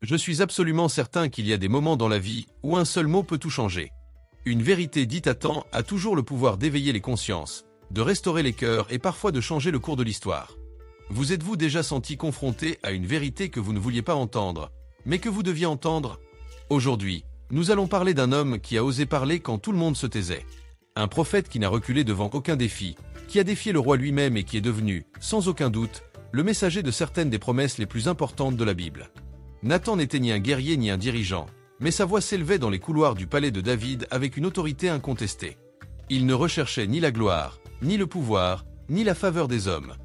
Je suis absolument certain qu'il y a des moments dans la vie où un seul mot peut tout changer. Une vérité dite à temps a toujours le pouvoir d'éveiller les consciences, de restaurer les cœurs et parfois de changer le cours de l'histoire. Vous êtes-vous déjà senti confronté à une vérité que vous ne vouliez pas entendre, mais que vous deviez entendre? Aujourd'hui, nous allons parler d'un homme qui a osé parler quand tout le monde se taisait. Un prophète qui n'a reculé devant aucun défi, qui a défié le roi lui-même et qui est devenu, sans aucun doute, le messager de certaines des promesses les plus importantes de la Bible. Nathan n'était ni un guerrier ni un dirigeant, mais sa voix s'élevait dans les couloirs du palais de David avec une autorité incontestée. Il ne recherchait ni la gloire, ni le pouvoir, ni la faveur des hommes.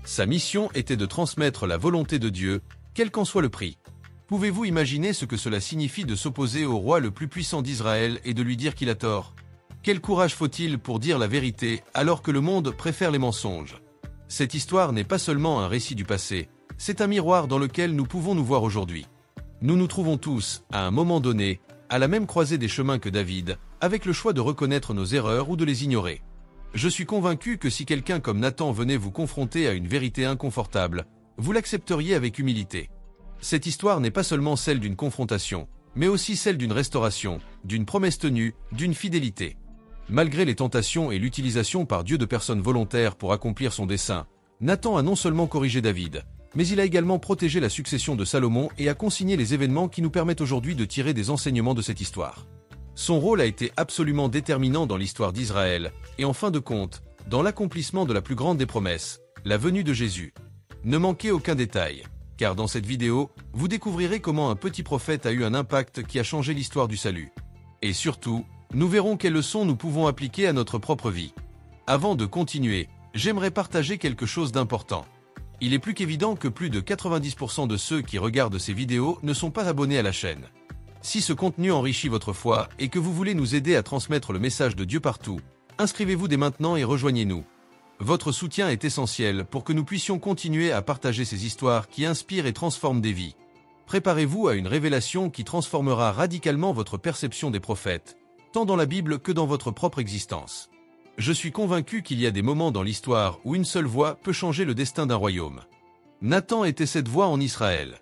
Sa mission était de transmettre la volonté de Dieu, quel qu'en soit le prix. Pouvez-vous imaginer ce que cela signifie de s'opposer au roi le plus puissant d'Israël et de lui dire qu'il a tort? Quel courage faut-il pour dire la vérité alors que le monde préfère les mensonges? Cette histoire n'est pas seulement un récit du passé, c'est un miroir dans lequel nous pouvons nous voir aujourd'hui. Nous nous trouvons tous, à un moment donné, à la même croisée des chemins que David, avec le choix de reconnaître nos erreurs ou de les ignorer. Je suis convaincu que si quelqu'un comme Nathan venait vous confronter à une vérité inconfortable, vous l'accepteriez avec humilité. Cette histoire n'est pas seulement celle d'une confrontation, mais aussi celle d'une restauration, d'une promesse tenue, d'une fidélité. Malgré les tentations et l'utilisation par Dieu de personnes volontaires pour accomplir son dessein, Nathan a non seulement corrigé David, mais il a également protégé la succession de Salomon et a consigné les événements qui nous permettent aujourd'hui de tirer des enseignements de cette histoire. Son rôle a été absolument déterminant dans l'histoire d'Israël, et en fin de compte, dans l'accomplissement de la plus grande des promesses, la venue de Jésus. Ne manquez aucun détail, car dans cette vidéo, vous découvrirez comment un petit prophète a eu un impact qui a changé l'histoire du salut. Et surtout, nous verrons quelles leçons nous pouvons appliquer à notre propre vie. Avant de continuer, j'aimerais partager quelque chose d'important. Il est plus qu'évident que plus de 90% de ceux qui regardent ces vidéos ne sont pas abonnés à la chaîne. Si ce contenu enrichit votre foi et que vous voulez nous aider à transmettre le message de Dieu partout, inscrivez-vous dès maintenant et rejoignez-nous. Votre soutien est essentiel pour que nous puissions continuer à partager ces histoires qui inspirent et transforment des vies. Préparez-vous à une révélation qui transformera radicalement votre perception des prophètes, tant dans la Bible que dans votre propre existence. Je suis convaincu qu'il y a des moments dans l'histoire où une seule voix peut changer le destin d'un royaume. Nathan était cette voix en Israël.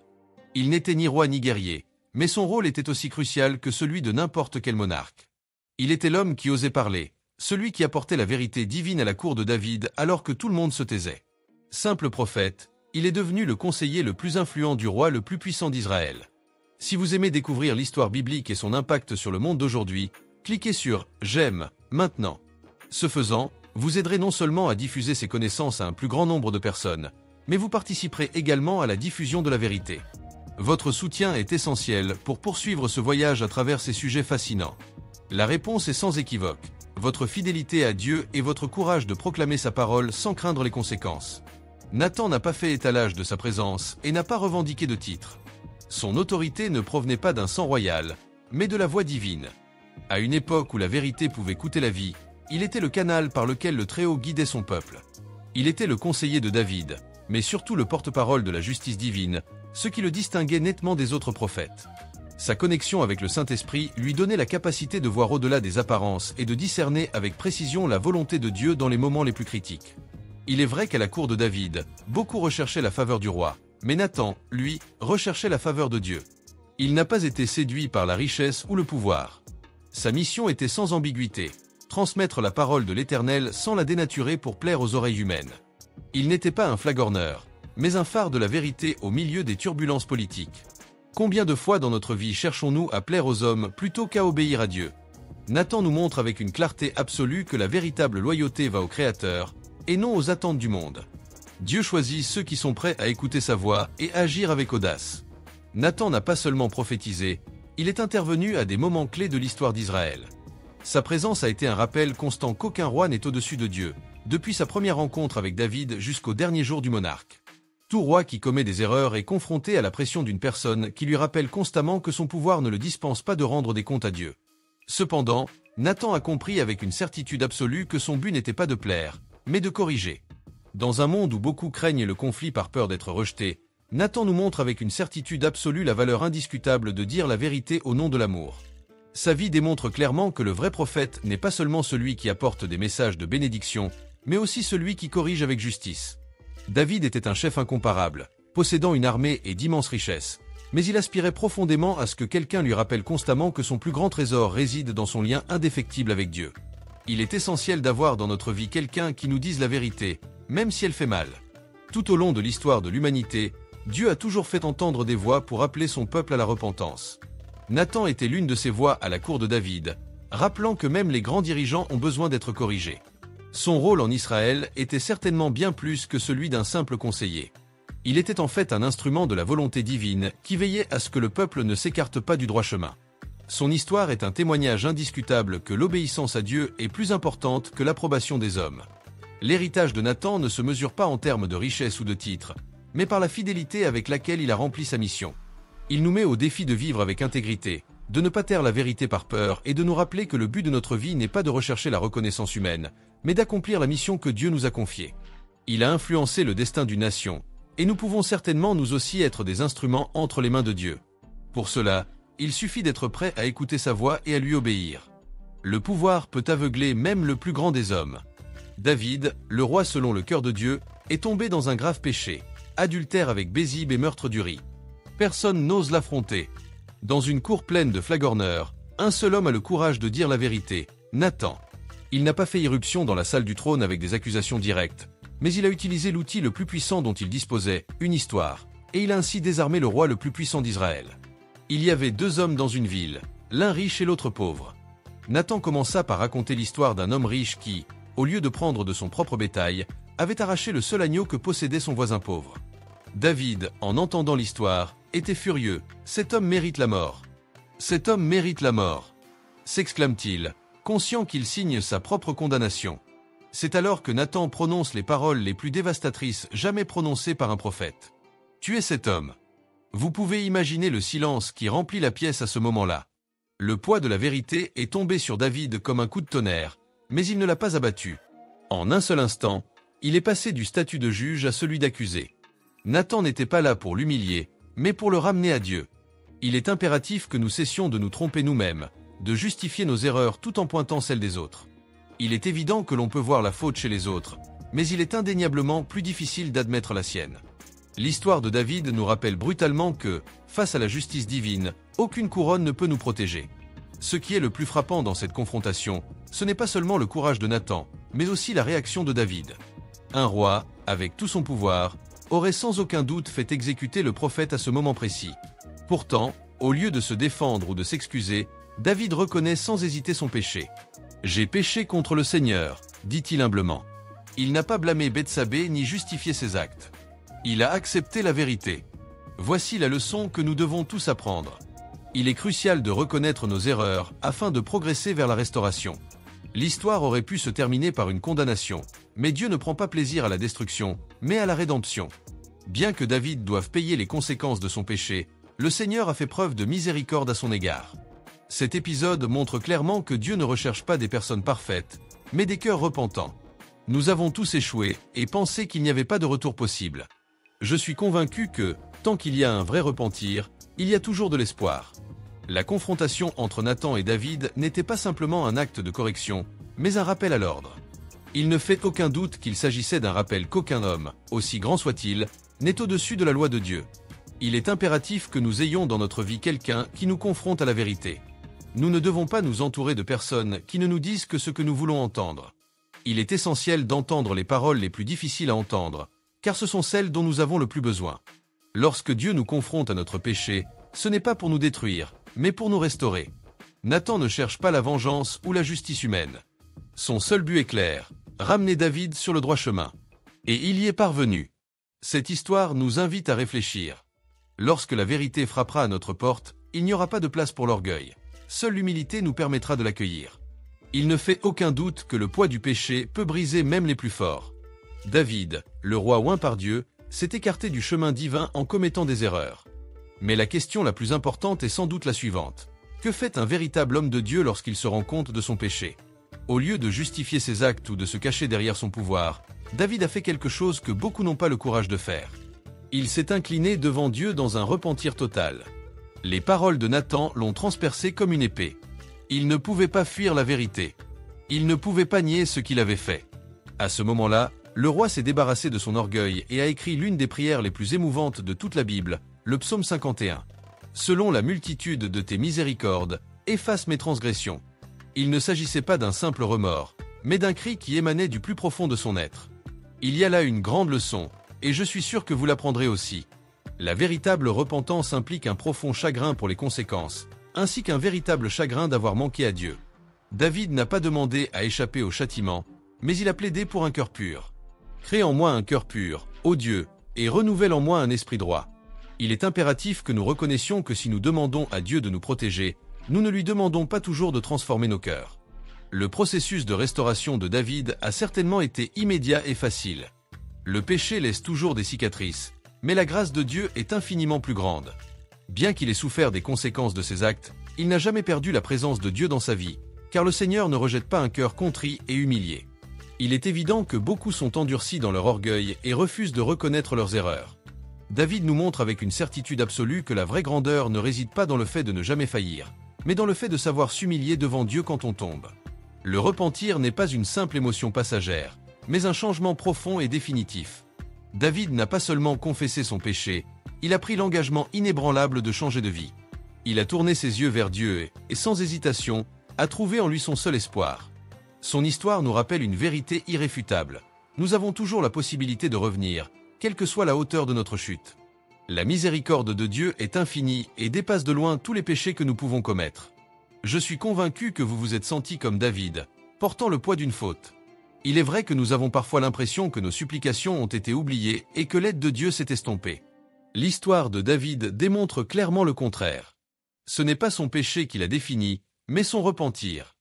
Il n'était ni roi ni guerrier, mais son rôle était aussi crucial que celui de n'importe quel monarque. Il était l'homme qui osait parler, celui qui apportait la vérité divine à la cour de David alors que tout le monde se taisait. Simple prophète, il est devenu le conseiller le plus influent du roi le plus puissant d'Israël. Si vous aimez découvrir l'histoire biblique et son impact sur le monde d'aujourd'hui, cliquez sur « J'aime » maintenant. Ce faisant, vous aiderez non seulement à diffuser ces connaissances à un plus grand nombre de personnes, mais vous participerez également à la diffusion de la vérité. Votre soutien est essentiel pour poursuivre ce voyage à travers ces sujets fascinants. La réponse est sans équivoque. Votre fidélité à Dieu et votre courage de proclamer sa parole sans craindre les conséquences. Nathan n'a pas fait étalage de sa présence et n'a pas revendiqué de titre. Son autorité ne provenait pas d'un sang royal, mais de la voix divine. À une époque où la vérité pouvait coûter la vie, il était le canal par lequel le Très-Haut guidait son peuple. Il était le conseiller de David, mais surtout le porte-parole de la justice divine, ce qui le distinguait nettement des autres prophètes. Sa connexion avec le Saint-Esprit lui donnait la capacité de voir au-delà des apparences et de discerner avec précision la volonté de Dieu dans les moments les plus critiques. Il est vrai qu'à la cour de David, beaucoup recherchaient la faveur du roi, mais Nathan, lui, recherchait la faveur de Dieu. Il n'a pas été séduit par la richesse ou le pouvoir. Sa mission était sans ambiguïté. Transmettre la parole de l'Éternel sans la dénaturer pour plaire aux oreilles humaines. Il n'était pas un flagorneur, mais un phare de la vérité au milieu des turbulences politiques. Combien de fois dans notre vie cherchons-nous à plaire aux hommes plutôt qu'à obéir à Dieu? Nathan nous montre avec une clarté absolue que la véritable loyauté va au Créateur, et non aux attentes du monde. Dieu choisit ceux qui sont prêts à écouter sa voix et agir avec audace. Nathan n'a pas seulement prophétisé, il est intervenu à des moments clés de l'histoire d'Israël. Sa présence a été un rappel constant qu'aucun roi n'est au-dessus de Dieu, depuis sa première rencontre avec David jusqu'au dernier jour du monarque. Tout roi qui commet des erreurs est confronté à la pression d'une personne qui lui rappelle constamment que son pouvoir ne le dispense pas de rendre des comptes à Dieu. Cependant, Nathan a compris avec une certitude absolue que son but n'était pas de plaire, mais de corriger. Dans un monde où beaucoup craignent le conflit par peur d'être rejetés, Nathan nous montre avec une certitude absolue la valeur indiscutable de dire la vérité au nom de l'amour. Sa vie démontre clairement que le vrai prophète n'est pas seulement celui qui apporte des messages de bénédiction, mais aussi celui qui corrige avec justice. David était un chef incomparable, possédant une armée et d'immenses richesses. mais il aspirait profondément à ce que quelqu'un lui rappelle constamment que son plus grand trésor réside dans son lien indéfectible avec Dieu. Il est essentiel d'avoir dans notre vie quelqu'un qui nous dise la vérité, même si elle fait mal. Tout au long de l'histoire de l'humanité, Dieu a toujours fait entendre des voix pour appeler son peuple à la repentance. Nathan était l'une de ces voix à la cour de David, rappelant que même les grands dirigeants ont besoin d'être corrigés. Son rôle en Israël était certainement bien plus que celui d'un simple conseiller. Il était en fait un instrument de la volonté divine qui veillait à ce que le peuple ne s'écarte pas du droit chemin. Son histoire est un témoignage indiscutable que l'obéissance à Dieu est plus importante que l'approbation des hommes. L'héritage de Nathan ne se mesure pas en termes de richesse ou de titre, mais par la fidélité avec laquelle il a rempli sa mission. Il nous met au défi de vivre avec intégrité, de ne pas taire la vérité par peur et de nous rappeler que le but de notre vie n'est pas de rechercher la reconnaissance humaine, mais d'accomplir la mission que Dieu nous a confiée. Il a influencé le destin d'une nation, et nous pouvons certainement nous aussi être des instruments entre les mains de Dieu. Pour cela, il suffit d'être prêt à écouter sa voix et à lui obéir. Le pouvoir peut aveugler même le plus grand des hommes. David, le roi selon le cœur de Dieu, est tombé dans un grave péché, adultère avec Bézib et meurtre d'Uri. Personne n'ose l'affronter. Dans une cour pleine de flagorneurs, un seul homme a le courage de dire la vérité, Nathan. Il n'a pas fait irruption dans la salle du trône avec des accusations directes, mais il a utilisé l'outil le plus puissant dont il disposait, une histoire, et il a ainsi désarmé le roi le plus puissant d'Israël. Il y avait deux hommes dans une ville, l'un riche et l'autre pauvre. Nathan commença par raconter l'histoire d'un homme riche qui, au lieu de prendre de son propre bétail, avait arraché le seul agneau que possédait son voisin pauvre. David, en entendant l'histoire, était furieux. « Cet homme mérite la mort. Cet homme mérite la mort !» s'exclame-t-il, conscient qu'il signe sa propre condamnation. C'est alors que Nathan prononce les paroles les plus dévastatrices jamais prononcées par un prophète. « Tuez cet homme !» Vous pouvez imaginer le silence qui remplit la pièce à ce moment-là. Le poids de la vérité est tombé sur David comme un coup de tonnerre, mais il ne l'a pas abattu. En un seul instant, il est passé du statut de juge à celui d'accusé. Nathan n'était pas là pour l'humilier, mais pour le ramener à Dieu. Il est impératif que nous cessions de nous tromper nous-mêmes, de justifier nos erreurs tout en pointant celles des autres. Il est évident que l'on peut voir la faute chez les autres, mais il est indéniablement plus difficile d'admettre la sienne. L'histoire de David nous rappelle brutalement que, face à la justice divine, aucune couronne ne peut nous protéger. Ce qui est le plus frappant dans cette confrontation, ce n'est pas seulement le courage de Nathan, mais aussi la réaction de David. Un roi, avec tout son pouvoir, aurait sans aucun doute fait exécuter le prophète à ce moment précis. Pourtant, au lieu de se défendre ou de s'excuser, David reconnaît sans hésiter son péché. « J'ai péché contre le Seigneur », dit-il humblement. Il n'a pas blâmé Bethsabée ni justifié ses actes. Il a accepté la vérité. Voici la leçon que nous devons tous apprendre. Il est crucial de reconnaître nos erreurs afin de progresser vers la restauration. L'histoire aurait pu se terminer par une condamnation, mais Dieu ne prend pas plaisir à la destruction, mais à la rédemption. Bien que David doive payer les conséquences de son péché, le Seigneur a fait preuve de miséricorde à son égard. Cet épisode montre clairement que Dieu ne recherche pas des personnes parfaites, mais des cœurs repentants. Nous avons tous échoué et pensé qu'il n'y avait pas de retour possible. Je suis convaincu que, tant qu'il y a un vrai repentir, il y a toujours de l'espoir. La confrontation entre Nathan et David n'était pas simplement un acte de correction, mais un rappel à l'ordre. Il ne fait aucun doute qu'il s'agissait d'un rappel qu'aucun homme, aussi grand soit-il, n'est au-dessus de la loi de Dieu. Il est impératif que nous ayons dans notre vie quelqu'un qui nous confronte à la vérité. Nous ne devons pas nous entourer de personnes qui ne nous disent que ce que nous voulons entendre. Il est essentiel d'entendre les paroles les plus difficiles à entendre, car ce sont celles dont nous avons le plus besoin. Lorsque Dieu nous confronte à notre péché, ce n'est pas pour nous détruire, mais pour nous restaurer. Nathan ne cherche pas la vengeance ou la justice humaine. Son seul but est clair, ramener David sur le droit chemin. Et il y est parvenu. Cette histoire nous invite à réfléchir. Lorsque la vérité frappera à notre porte, il n'y aura pas de place pour l'orgueil. Seule l'humilité nous permettra de l'accueillir. Il ne fait aucun doute que le poids du péché peut briser même les plus forts. David, le roi oint par Dieu, s'est écarté du chemin divin en commettant des erreurs. Mais la question la plus importante est sans doute la suivante. Que fait un véritable homme de Dieu lorsqu'il se rend compte de son péché? Au lieu de justifier ses actes ou de se cacher derrière son pouvoir, David a fait quelque chose que beaucoup n'ont pas le courage de faire. Il s'est incliné devant Dieu dans un repentir total. Les paroles de Nathan l'ont transpercé comme une épée. Il ne pouvait pas fuir la vérité. Il ne pouvait pas nier ce qu'il avait fait. À ce moment-là, le roi s'est débarrassé de son orgueil et a écrit l'une des prières les plus émouvantes de toute la Bible, le psaume 51. selon la multitude de tes miséricordes, efface mes transgressions. Il ne s'agissait pas d'un simple remords, mais d'un cri qui émanait du plus profond de son être. Il y a là une grande leçon, et je suis sûr que vous l'apprendrez aussi. La véritable repentance implique un profond chagrin pour les conséquences, ainsi qu'un véritable chagrin d'avoir manqué à Dieu. David n'a pas demandé à échapper au châtiment, mais il a plaidé pour un cœur pur. Crée en moi un cœur pur, ô Dieu, et renouvelle en moi un esprit droit. Il est impératif que nous reconnaissions que si nous demandons à Dieu de nous protéger, nous ne lui demandons pas toujours de transformer nos cœurs. Le processus de restauration de David a certainement été immédiat et facile. Le péché laisse toujours des cicatrices, mais la grâce de Dieu est infiniment plus grande. Bien qu'il ait souffert des conséquences de ses actes, il n'a jamais perdu la présence de Dieu dans sa vie, car le Seigneur ne rejette pas un cœur contrit et humilié. Il est évident que beaucoup sont endurcis dans leur orgueil et refusent de reconnaître leurs erreurs. David nous montre avec une certitude absolue que la vraie grandeur ne réside pas dans le fait de ne jamais faillir, mais dans le fait de savoir s'humilier devant Dieu quand on tombe. Le repentir n'est pas une simple émotion passagère, mais un changement profond et définitif. David n'a pas seulement confessé son péché, il a pris l'engagement inébranlable de changer de vie. Il a tourné ses yeux vers Dieu et, sans hésitation, a trouvé en lui son seul espoir. Son histoire nous rappelle une vérité irréfutable. Nous avons toujours la possibilité de revenir, quelle que soit la hauteur de notre chute. La miséricorde de Dieu est infinie et dépasse de loin tous les péchés que nous pouvons commettre. Je suis convaincu que vous vous êtes senti comme David, portant le poids d'une faute. Il est vrai que nous avons parfois l'impression que nos supplications ont été oubliées et que l'aide de Dieu s'est estompée. L'histoire de David démontre clairement le contraire. Ce n'est pas son péché qui l'a défini, mais son repentir.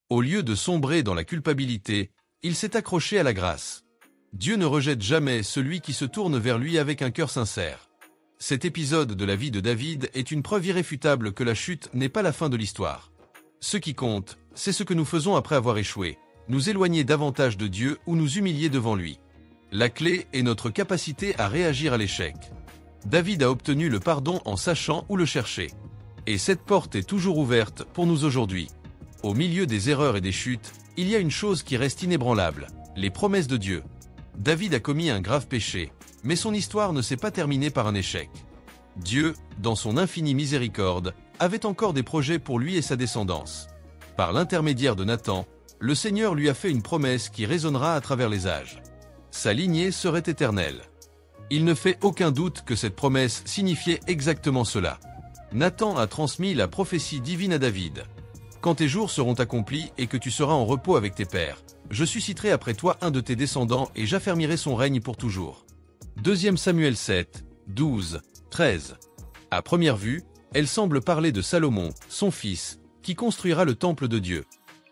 Au lieu de sombrer dans la culpabilité, il s'est accroché à la grâce. Dieu ne rejette jamais celui qui se tourne vers lui avec un cœur sincère. Cet épisode de la vie de David est une preuve irréfutable que la chute n'est pas la fin de l'histoire. Ce qui compte, c'est ce que nous faisons après avoir échoué, nous éloigner davantage de Dieu ou nous humilier devant lui. La clé est notre capacité à réagir à l'échec. David a obtenu le pardon en sachant où le chercher. Et cette porte est toujours ouverte pour nous aujourd'hui. Au milieu des erreurs et des chutes, il y a une chose qui reste inébranlable, les promesses de Dieu. David a commis un grave péché, mais son histoire ne s'est pas terminée par un échec. Dieu, dans son infinie miséricorde, avait encore des projets pour lui et sa descendance. Par l'intermédiaire de Nathan, le Seigneur lui a fait une promesse qui résonnera à travers les âges. Sa lignée serait éternelle. Il ne fait aucun doute que cette promesse signifiait exactement cela. Nathan a transmis la prophétie divine à David. Quand tes jours seront accomplis et que tu seras en repos avec tes pères, je susciterai après toi un de tes descendants et j'affermirai son règne pour toujours. 2 Samuel 7, 12, 13. À première vue, elle semble parler de Salomon, son fils, qui construira le temple de Dieu.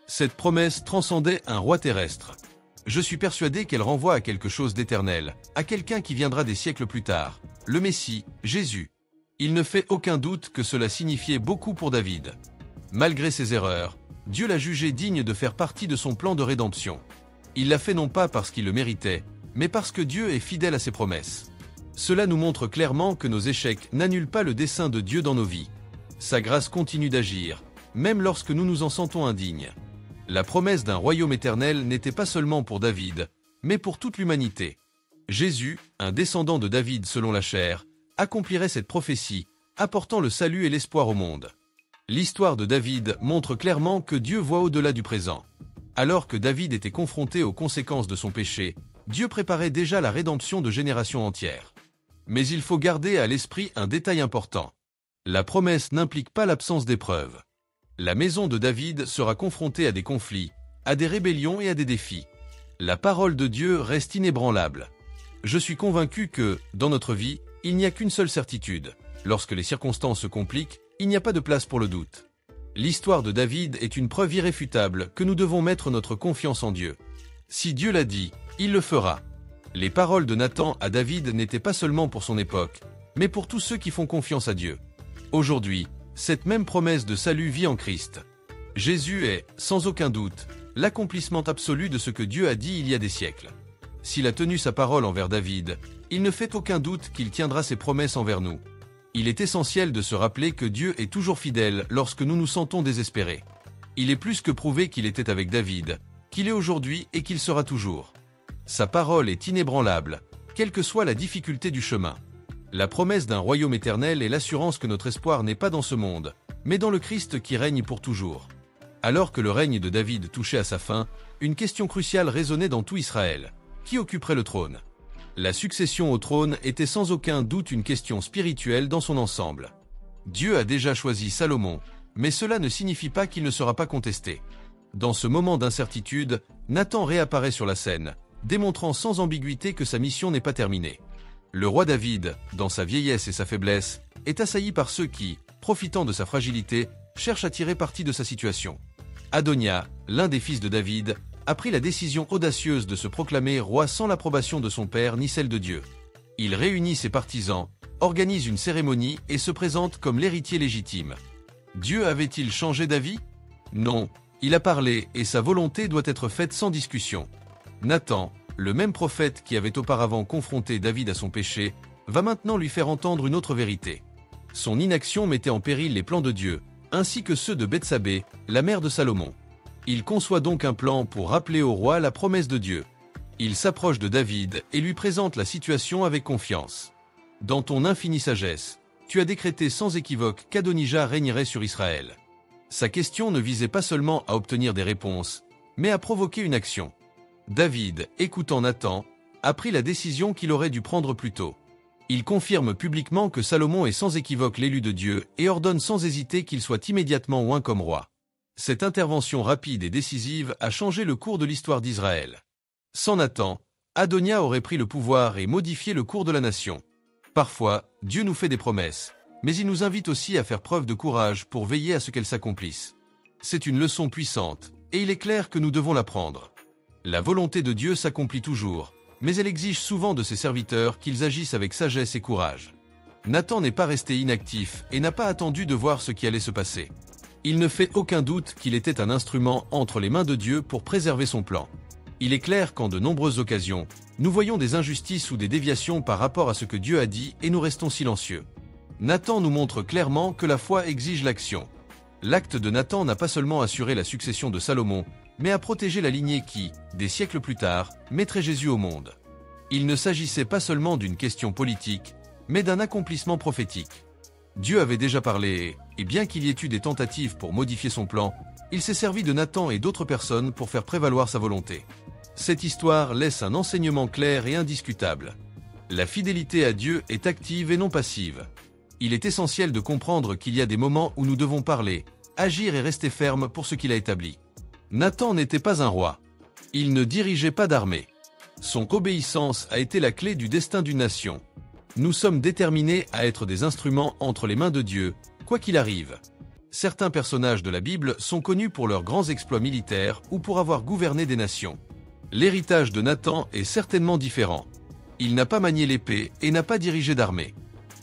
Cette promesse transcendait un roi terrestre. Je suis persuadé qu'elle renvoie à quelque chose d'éternel, à quelqu'un qui viendra des siècles plus tard, le Messie, Jésus. Il ne fait aucun doute que cela signifiait beaucoup pour David. Malgré ses erreurs, Dieu l'a jugé digne de faire partie de son plan de rédemption. Il l'a fait non pas parce qu'il le méritait, mais parce que Dieu est fidèle à ses promesses. Cela nous montre clairement que nos échecs n'annulent pas le dessein de Dieu dans nos vies. Sa grâce continue d'agir, même lorsque nous nous en sentons indignes. La promesse d'un royaume éternel n'était pas seulement pour David, mais pour toute l'humanité. Jésus, un descendant de David selon la chair, accomplirait cette prophétie, apportant le salut et l'espoir au monde. L'histoire de David montre clairement que Dieu voit au-delà du présent. Alors que David était confronté aux conséquences de son péché, Dieu préparait déjà la rédemption de générations entières. Mais il faut garder à l'esprit un détail important. La promesse n'implique pas l'absence d'épreuves. La maison de David sera confrontée à des conflits, à des rébellions et à des défis. La parole de Dieu reste inébranlable. Je suis convaincu que, dans notre vie, il n'y a qu'une seule certitude. Lorsque les circonstances se compliquent, il n'y a pas de place pour le doute. L'histoire de David est une preuve irréfutable que nous devons mettre notre confiance en Dieu. Si Dieu l'a dit, il le fera. Les paroles de Nathan à David n'étaient pas seulement pour son époque, mais pour tous ceux qui font confiance à Dieu. Aujourd'hui, cette même promesse de salut vit en Christ. Jésus est, sans aucun doute, l'accomplissement absolu de ce que Dieu a dit il y a des siècles. S'il a tenu sa parole envers David, il ne fait aucun doute qu'il tiendra ses promesses envers nous. Il est essentiel de se rappeler que Dieu est toujours fidèle lorsque nous nous sentons désespérés. Il est plus que prouvé qu'il était avec David, qu'il est aujourd'hui et qu'il sera toujours. Sa parole est inébranlable, quelle que soit la difficulté du chemin. La promesse d'un royaume éternel est l'assurance que notre espoir n'est pas dans ce monde, mais dans le Christ qui règne pour toujours. Alors que le règne de David touchait à sa fin, une question cruciale résonnait dans tout Israël. Qui occuperait le trône? La succession au trône était sans aucun doute une question spirituelle dans son ensemble. Dieu a déjà choisi Salomon, mais cela ne signifie pas qu'il ne sera pas contesté. Dans ce moment d'incertitude, Nathan réapparaît sur la scène, démontrant sans ambiguïté que sa mission n'est pas terminée. Le roi David, dans sa vieillesse et sa faiblesse, est assailli par ceux qui, profitant de sa fragilité, cherchent à tirer parti de sa situation. Adonia, l'un des fils de David, a pris la décision audacieuse de se proclamer roi sans l'approbation de son père ni celle de Dieu. Il réunit ses partisans, organise une cérémonie et se présente comme l'héritier légitime. Dieu avait-il changé d'avis? Non, il a parlé et sa volonté doit être faite sans discussion. Nathan, le même prophète qui avait auparavant confronté David à son péché, va maintenant lui faire entendre une autre vérité. Son inaction mettait en péril les plans de Dieu, ainsi que ceux de Bethsabée, la mère de Salomon. Il conçoit donc un plan pour rappeler au roi la promesse de Dieu. Il s'approche de David et lui présente la situation avec confiance. Dans ton infinie sagesse, tu as décrété sans équivoque qu'Adonijah régnerait sur Israël. Sa question ne visait pas seulement à obtenir des réponses, mais à provoquer une action. David, écoutant Nathan, a pris la décision qu'il aurait dû prendre plus tôt. Il confirme publiquement que Salomon est sans équivoque l'élu de Dieu et ordonne sans hésiter qu'il soit immédiatement oint comme roi. Cette intervention rapide et décisive a changé le cours de l'histoire d'Israël. Sans Nathan, Adonia aurait pris le pouvoir et modifié le cours de la nation. Parfois, Dieu nous fait des promesses, mais il nous invite aussi à faire preuve de courage pour veiller à ce qu'elles s'accomplissent. C'est une leçon puissante, et il est clair que nous devons la prendre. La volonté de Dieu s'accomplit toujours, mais elle exige souvent de ses serviteurs qu'ils agissent avec sagesse et courage. Nathan n'est pas resté inactif et n'a pas attendu de voir ce qui allait se passer. Il ne fait aucun doute qu'il était un instrument entre les mains de Dieu pour préserver son plan. Il est clair qu'en de nombreuses occasions, nous voyons des injustices ou des déviations par rapport à ce que Dieu a dit et nous restons silencieux. Nathan nous montre clairement que la foi exige l'action. L'acte de Nathan n'a pas seulement assuré la succession de Salomon, mais a protégé la lignée qui, des siècles plus tard, mettrait Jésus au monde. Il ne s'agissait pas seulement d'une question politique, mais d'un accomplissement prophétique. Dieu avait déjà parlé et bien qu'il y ait eu des tentatives pour modifier son plan, il s'est servi de Nathan et d'autres personnes pour faire prévaloir sa volonté. Cette histoire laisse un enseignement clair et indiscutable. La fidélité à Dieu est active et non passive. Il est essentiel de comprendre qu'il y a des moments où nous devons parler, agir et rester ferme pour ce qu'il a établi. Nathan n'était pas un roi. Il ne dirigeait pas d'armée. Son obéissance a été la clé du destin d'une nation. Nous sommes déterminés à être des instruments entre les mains de Dieu, quoi qu'il arrive. Certains personnages de la Bible sont connus pour leurs grands exploits militaires ou pour avoir gouverné des nations. L'héritage de Nathan est certainement différent. Il n'a pas manié l'épée et n'a pas dirigé d'armée.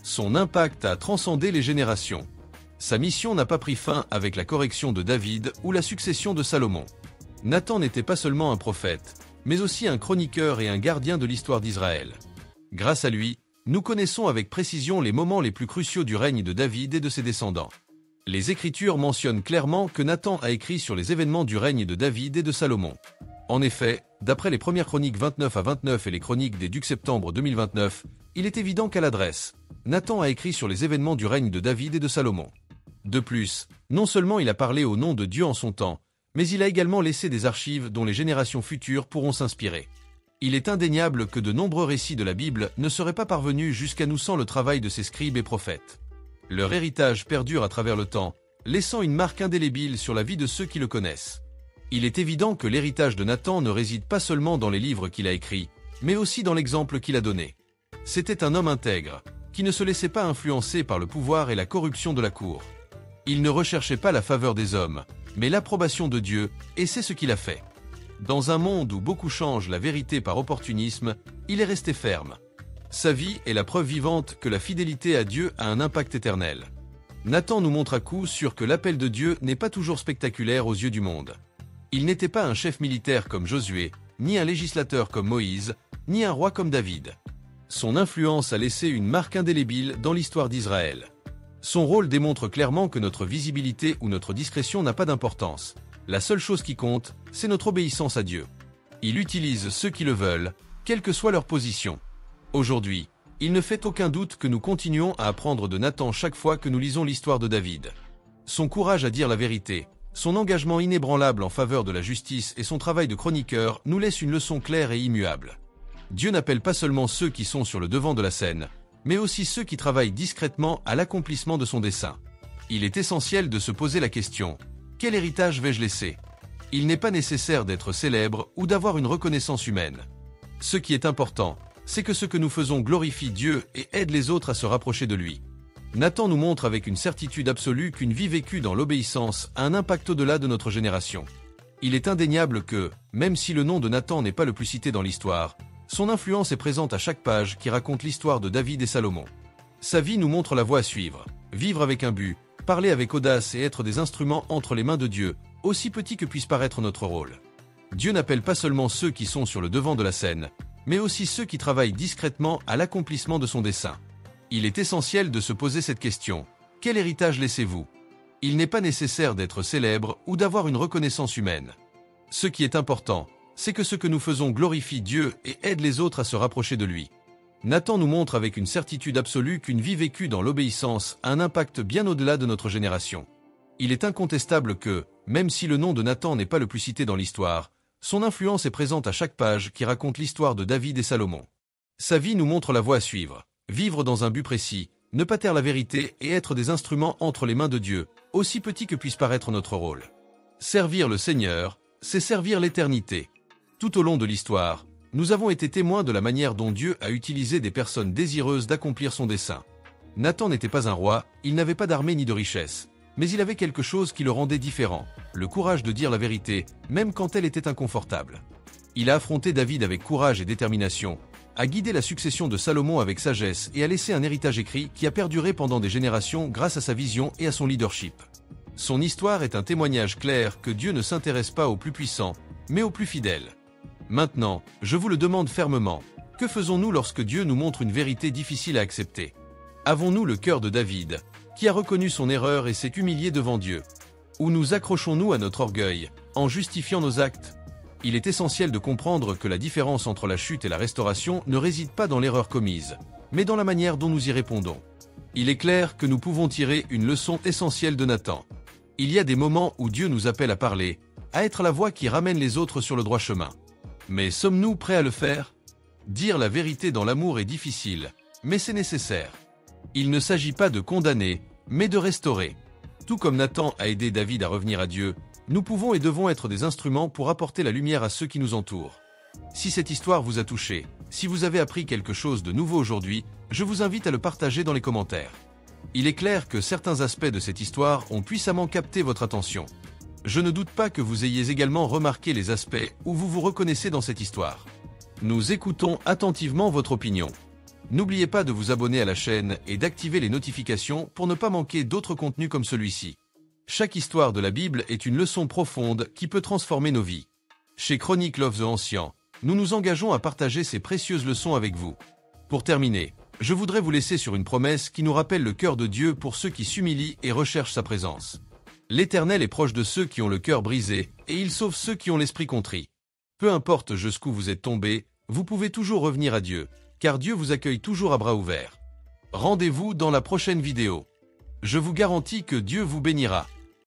Son impact a transcendé les générations. Sa mission n'a pas pris fin avec la correction de David ou la succession de Salomon. Nathan n'était pas seulement un prophète, mais aussi un chroniqueur et un gardien de l'histoire d'Israël. Grâce à lui, nous connaissons avec précision les moments les plus cruciaux du règne de David et de ses descendants. Les Écritures mentionnent clairement que Nathan a écrit sur les événements du règne de David et de Salomon. En effet, d'après les premières chroniques 29 à 29 et les chroniques des Ducs septembre 2029, il est évident qu'à l'adresse, Nathan a écrit sur les événements du règne de David et de Salomon. De plus, non seulement il a parlé au nom de Dieu en son temps, mais il a également laissé des archives dont les générations futures pourront s'inspirer. Il est indéniable que de nombreux récits de la Bible ne seraient pas parvenus jusqu'à nous sans le travail de ces scribes et prophètes. Leur héritage perdure à travers le temps, laissant une marque indélébile sur la vie de ceux qui le connaissent. Il est évident que l'héritage de Nathan ne réside pas seulement dans les livres qu'il a écrits, mais aussi dans l'exemple qu'il a donné. C'était un homme intègre, qui ne se laissait pas influencer par le pouvoir et la corruption de la cour. Il ne recherchait pas la faveur des hommes, mais l'approbation de Dieu, et c'est ce qu'il a fait. Dans un monde où beaucoup changent la vérité par opportunisme, il est resté ferme. Sa vie est la preuve vivante que la fidélité à Dieu a un impact éternel. Nathan nous montre à coup sûr que l'appel de Dieu n'est pas toujours spectaculaire aux yeux du monde. Il n'était pas un chef militaire comme Josué, ni un législateur comme Moïse, ni un roi comme David. Son influence a laissé une marque indélébile dans l'histoire d'Israël. Son rôle démontre clairement que notre visibilité ou notre discrétion n'a pas d'importance. La seule chose qui compte, c'est notre obéissance à Dieu. Il utilise ceux qui le veulent, quelle que soit leur position. Aujourd'hui, Il ne fait aucun doute que nous continuons à apprendre de Nathan chaque fois que nous lisons l'histoire de David. Son courage à dire la vérité, son engagement inébranlable en faveur de la justice et son travail de chroniqueur nous laissent une leçon claire et immuable. Dieu n'appelle pas seulement ceux qui sont sur le devant de la scène, mais aussi ceux qui travaillent discrètement à l'accomplissement de son dessein. Il est essentiel de se poser la question : quel héritage vais-je laisser ? Il n'est pas nécessaire d'être célèbre ou d'avoir une reconnaissance humaine. Ce qui est important, c'est que ce que nous faisons glorifie Dieu et aide les autres à se rapprocher de lui. Nathan nous montre avec une certitude absolue qu'une vie vécue dans l'obéissance a un impact au-delà de notre génération. Il est indéniable que, même si le nom de Nathan n'est pas le plus cité dans l'histoire, son influence est présente à chaque page qui raconte l'histoire de David et Salomon. Sa vie nous montre la voie à suivre, vivre avec un but, parler avec audace et être des instruments entre les mains de Dieu, aussi petit que puisse paraître notre rôle. Dieu n'appelle pas seulement ceux qui sont sur le devant de la scène, mais aussi ceux qui travaillent discrètement à l'accomplissement de son dessein. Il est essentiel de se poser cette question : quel héritage laissez-vous ? Il n'est pas nécessaire d'être célèbre ou d'avoir une reconnaissance humaine. Ce qui est important, c'est que ce que nous faisons glorifie Dieu et aide les autres à se rapprocher de lui. Nathan nous montre avec une certitude absolue qu'une vie vécue dans l'obéissance a un impact bien au-delà de notre génération. Il est incontestable que, même si le nom de Nathan n'est pas le plus cité dans l'histoire, son influence est présente à chaque page qui raconte l'histoire de David et Salomon. Sa vie nous montre la voie à suivre, vivre dans un but précis, ne pas taire la vérité et être des instruments entre les mains de Dieu, aussi petit que puisse paraître notre rôle. Servir le Seigneur, c'est servir l'éternité. Tout au long de l'histoire, nous avons été témoins de la manière dont Dieu a utilisé des personnes désireuses d'accomplir son dessein. Nathan n'était pas un roi, il n'avait pas d'armée ni de richesse, mais il avait quelque chose qui le rendait différent, le courage de dire la vérité, même quand elle était inconfortable. Il a affronté David avec courage et détermination, a guidé la succession de Salomon avec sagesse et a laissé un héritage écrit qui a perduré pendant des générations grâce à sa vision et à son leadership. Son histoire est un témoignage clair que Dieu ne s'intéresse pas aux plus puissants, mais aux plus fidèles. Maintenant, je vous le demande fermement, que faisons-nous lorsque Dieu nous montre une vérité difficile à accepter ? Avons-nous le cœur de David, qui a reconnu son erreur et s'est humilié devant Dieu ? Ou nous accrochons-nous à notre orgueil, en justifiant nos actes ? Il est essentiel de comprendre que la différence entre la chute et la restauration ne réside pas dans l'erreur commise, mais dans la manière dont nous y répondons. Il est clair que nous pouvons tirer une leçon essentielle de Nathan. Il y a des moments où Dieu nous appelle à parler, à être la voix qui ramène les autres sur le droit chemin. Mais sommes-nous prêts à le faire ? Dire la vérité dans l'amour est difficile, mais c'est nécessaire. Il ne s'agit pas de condamner, mais de restaurer. Tout comme Nathan a aidé David à revenir à Dieu, nous pouvons et devons être des instruments pour apporter la lumière à ceux qui nous entourent. Si cette histoire vous a touché, si vous avez appris quelque chose de nouveau aujourd'hui, je vous invite à le partager dans les commentaires. Il est clair que certains aspects de cette histoire ont puissamment capté votre attention. Je ne doute pas que vous ayez également remarqué les aspects où vous vous reconnaissez dans cette histoire. Nous écoutons attentivement votre opinion. N'oubliez pas de vous abonner à la chaîne et d'activer les notifications pour ne pas manquer d'autres contenus comme celui-ci. Chaque histoire de la Bible est une leçon profonde qui peut transformer nos vies. Chez Chronicle of the Ancient, nous nous engageons à partager ces précieuses leçons avec vous. Pour terminer, je voudrais vous laisser sur une promesse qui nous rappelle le cœur de Dieu pour ceux qui s'humilient et recherchent sa présence. L'Éternel est proche de ceux qui ont le cœur brisé, et il sauve ceux qui ont l'esprit contrit. Peu importe jusqu'où vous êtes tombé, vous pouvez toujours revenir à Dieu, car Dieu vous accueille toujours à bras ouverts. Rendez-vous dans la prochaine vidéo. Je vous garantis que Dieu vous bénira.